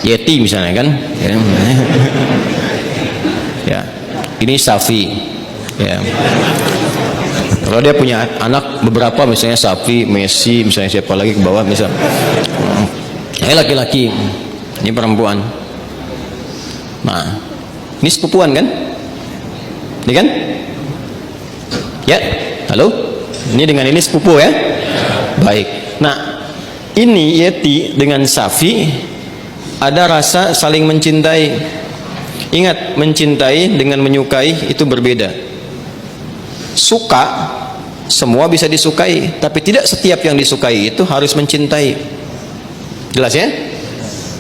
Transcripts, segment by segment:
Yeti misalnya kan, ya, ini Safi, ya. Kalau dia punya anak beberapa, misalnya Safi, Messi, misalnya siapa lagi ke bawah, misal, ini laki-laki, ini perempuan. Nah, ini sepupuan kan, ini kan, ya, halo, ini dengan ini sepupu ya, baik. Nah, ini Yeti dengan Safi ada rasa saling mencintai. Ingat, mencintai dengan menyukai itu berbeda. Suka, semua bisa disukai, tapi tidak setiap yang disukai itu harus mencintai. Jelas ya?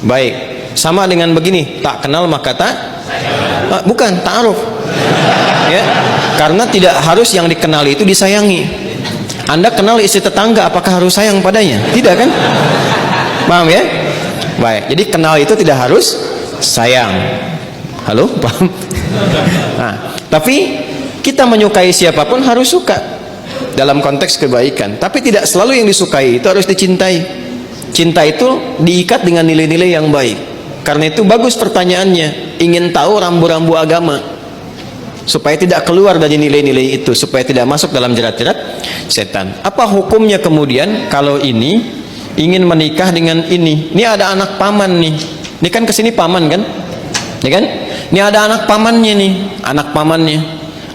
Baik. Sama dengan begini, tak kenal maka tak, bukan ta'aruf. Ya, karena tidak harus yang dikenali itu disayangi. Anda kenal istri tetangga, apakah harus sayang padanya? Tidak kan? Paham ya? Baik, jadi kenal itu tidak harus sayang. Halo, paham? Nah, tapi kita menyukai siapapun harus suka dalam konteks kebaikan. Tapi tidak selalu yang disukai itu harus dicintai. Cinta itu diikat dengan nilai-nilai yang baik. Karena itu bagus pertanyaannya, ingin tahu rambu-rambu agama supaya tidak keluar dari nilai-nilai itu, supaya tidak masuk dalam jerat-jerat setan. Apa hukumnya kemudian kalau ini ingin menikah dengan ini? Ini ada anak paman nih. Ini kan kesini paman kan? Ya kan? Ini ada anak pamannya nih, anak pamannya.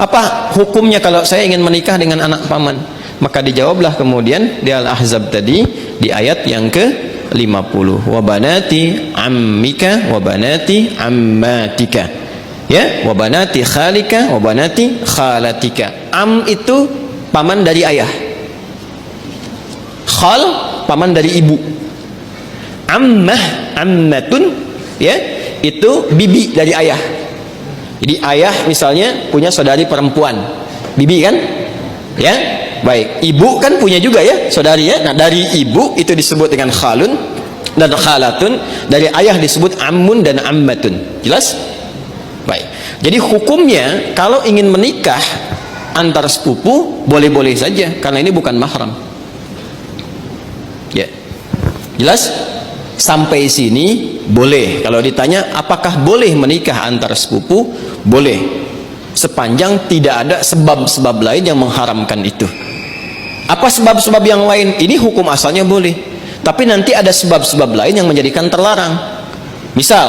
Apa hukumnya kalau saya ingin menikah dengan anak paman? Maka dijawablah kemudian di Al-Ahzab tadi di ayat yang ke-50. Wa banati ammika wa banati ammatika. Ya, wa banati khalika wa banati khalatika. Am itu paman dari ayah. Khal paman dari ibu. Ammah, ammatun, ya, itu bibi dari ayah. Jadi ayah misalnya punya saudari perempuan, bibi kan, ya, baik. Ibu kan punya juga ya saudari ya. Nah, dari ibu itu disebut dengan khalun dan khalatun, dari ayah disebut ammun dan ammatun. Jelas? Baik. Jadi hukumnya kalau ingin menikah antar sepupu boleh-boleh saja karena ini bukan mahram. Ya, jelas? Sampai sini boleh. Kalau ditanya apakah boleh menikah antar sepupu, boleh, sepanjang tidak ada sebab-sebab lain yang mengharamkan itu. Apa sebab-sebab yang lain? Ini hukum asalnya boleh, tapi nanti ada sebab-sebab lain yang menjadikan terlarang. Misal,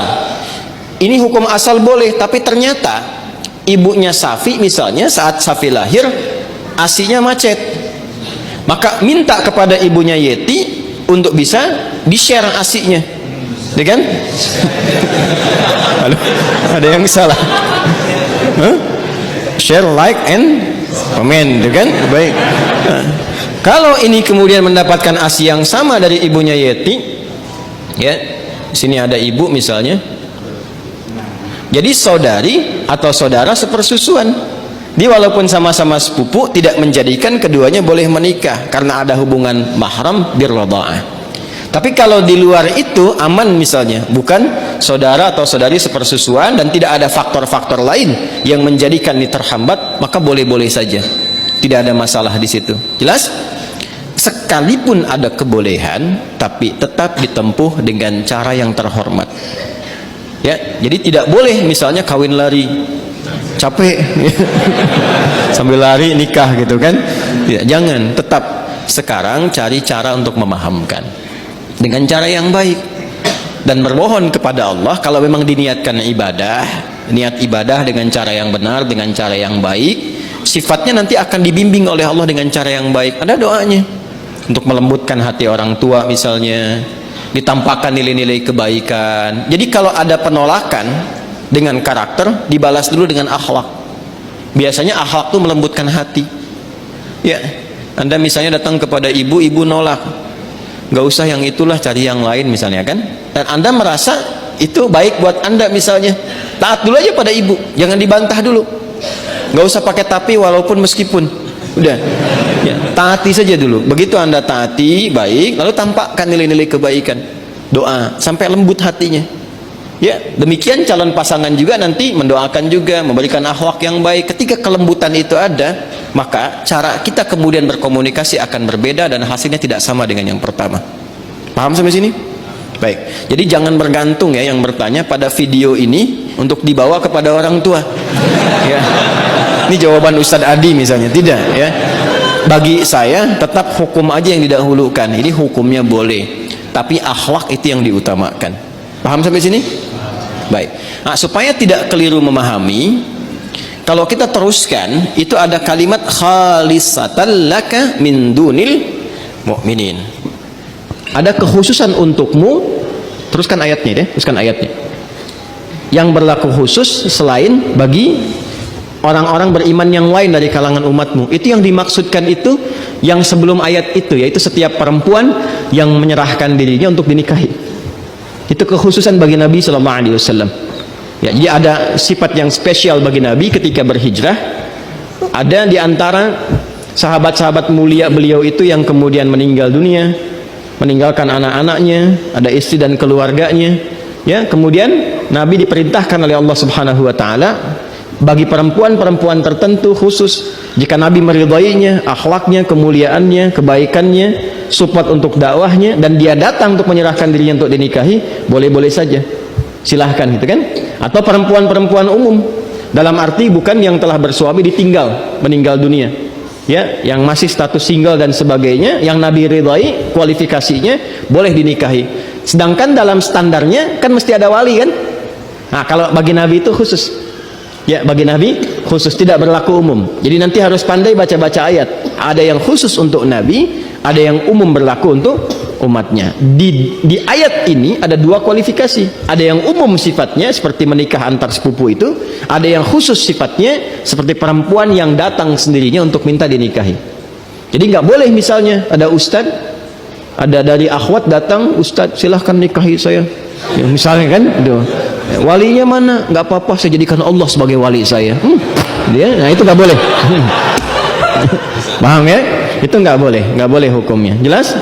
ini hukum asal boleh, tapi ternyata ibunya Safi misalnya saat Safi lahir ASInya macet, maka minta kepada ibunya Yeti untuk bisa di-share ASInya, ya kan? Halo, ada yang salah? Huh? Share, like, and comment, ya kan? Baik. Nah, kalau ini kemudian mendapatkan ASI yang sama dari ibunya Yeti, ya, sini ada ibu misalnya, jadi saudari atau saudara sepersusuan. Dia walaupun sama-sama sepupu tidak menjadikan keduanya boleh menikah karena ada hubungan mahram birradha'ah. Tapi kalau di luar itu aman misalnya, bukan saudara atau saudari sepersusuan dan tidak ada faktor-faktor lain yang menjadikan ini terhambat, maka boleh-boleh saja. Tidak ada masalah di situ. Jelas? Sekalipun ada kebolehan, tapi tetap ditempuh dengan cara yang terhormat. Ya, jadi tidak boleh misalnya kawin lari. Capek sambil lari nikah gitu kan, ya, jangan. Tetap sekarang cari cara untuk memahamkan dengan cara yang baik dan bermohon kepada Allah. Kalau memang diniatkan ibadah, niat ibadah dengan cara yang benar, dengan cara yang baik, sifatnya nanti akan dibimbing oleh Allah dengan cara yang baik. Ada doanya untuk melembutkan hati orang tua misalnya, ditampakkan nilai-nilai kebaikan. Jadi kalau ada penolakan dengan karakter, dibalas dulu dengan akhlak. Biasanya akhlak itu melembutkan hati. Ya, Anda misalnya datang kepada ibu, ibu nolak, nggak usah yang itulah, cari yang lain misalnya kan. Dan Anda merasa itu baik buat Anda misalnya, taat dulu aja pada ibu, jangan dibantah dulu. Nggak usah pakai tapi walaupun meskipun, udah, ya, taati saja dulu. Begitu Anda taati baik, lalu tampakkan nilai-nilai kebaikan, doa sampai lembut hatinya. Ya, demikian calon pasangan juga nanti mendoakan juga, memberikan akhlak yang baik. Ketika kelembutan itu ada, maka cara kita kemudian berkomunikasi akan berbeda dan hasilnya tidak sama dengan yang pertama. Paham sampai sini? Baik, jadi jangan bergantung ya yang bertanya pada video ini untuk dibawa kepada orang tua. Ya. Ini jawaban Ustadz Adi misalnya, tidak ya. Bagi saya tetap hukum aja yang didahulukan. Ini hukumnya boleh, tapi akhlak itu yang diutamakan. Paham sampai sini? Baik. Nah, supaya tidak keliru memahami, kalau kita teruskan itu ada kalimat khalisatan laka min dunil mu'minin. Ada kekhususan untukmu. Teruskan ayatnya deh, teruskan ayatnya. Yang berlaku khusus selain bagi orang-orang beriman yang lain dari kalangan umatmu. Itu yang dimaksudkan itu yang sebelum ayat itu, yaitu setiap perempuan yang menyerahkan dirinya untuk dinikahi. Itu kekhususan bagi Nabi sallallahu alaihi wasallam. Ya, jadi ada sifat yang spesial bagi Nabi ketika berhijrah. Ada di antara sahabat-sahabat mulia beliau itu yang kemudian meninggal dunia, meninggalkan anak-anaknya, ada istri dan keluarganya. Ya, kemudian Nabi diperintahkan oleh Allah Subhanahu wa taala bagi perempuan-perempuan tertentu khusus, jika Nabi meridainya, akhlaknya, kemuliaannya, kebaikannya, support untuk dakwahnya, dan dia datang untuk menyerahkan dirinya untuk dinikahi, boleh-boleh saja, silahkan gitu kan. Atau perempuan-perempuan umum, dalam arti bukan yang telah bersuami ditinggal, meninggal dunia, ya, yang masih status single dan sebagainya, yang Nabi ridai kualifikasinya boleh dinikahi. Sedangkan dalam standarnya kan mesti ada wali kan. Nah, kalau bagi Nabi itu khusus. Ya, bagi Nabi khusus, tidak berlaku umum. Jadi nanti harus pandai baca-baca ayat. Ada yang khusus untuk Nabi, ada yang umum berlaku untuk umatnya. Di ayat ini ada dua kualifikasi. Ada yang umum sifatnya seperti menikah antar sepupu itu, ada yang khusus sifatnya seperti perempuan yang datang sendirinya untuk minta dinikahi. Jadi nggak boleh misalnya ada ustadz, ada dari akhwat datang, ustadz silahkan nikahi saya. Ya, misalnya kan, walinya mana? Nggak apa-apa, saya jadikan Allah sebagai wali saya. Dia, nah itu nggak boleh. Paham ya? Itu nggak boleh hukumnya. Jelas?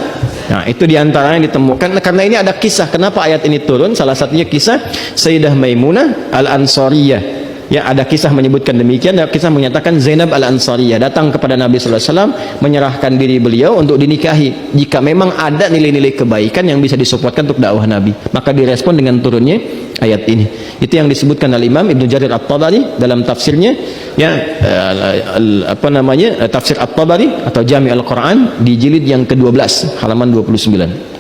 Nah, itu diantara yang ditemukan. Karena ini ada kisah. Kenapa ayat ini turun? Salah satunya kisah Sayyidah Maimunah Al-Ansariyah. Ya, ada kisah menyebutkan demikian. Ada kisah menyatakan Zainab Al-Ansariyah datang kepada Nabi sallallahu alaihi wasallam menyerahkan diri beliau untuk dinikahi. Jika memang ada nilai-nilai kebaikan yang bisa disupportkan untuk dakwah Nabi, maka direspon dengan turunnya ayat ini. Itu yang disebutkan oleh Imam Ibnu Jarir At-Tabari dalam tafsirnya, ya, tafsir At-Tabari atau Jami' Al-Quran di jilid yang ke-12 halaman 29.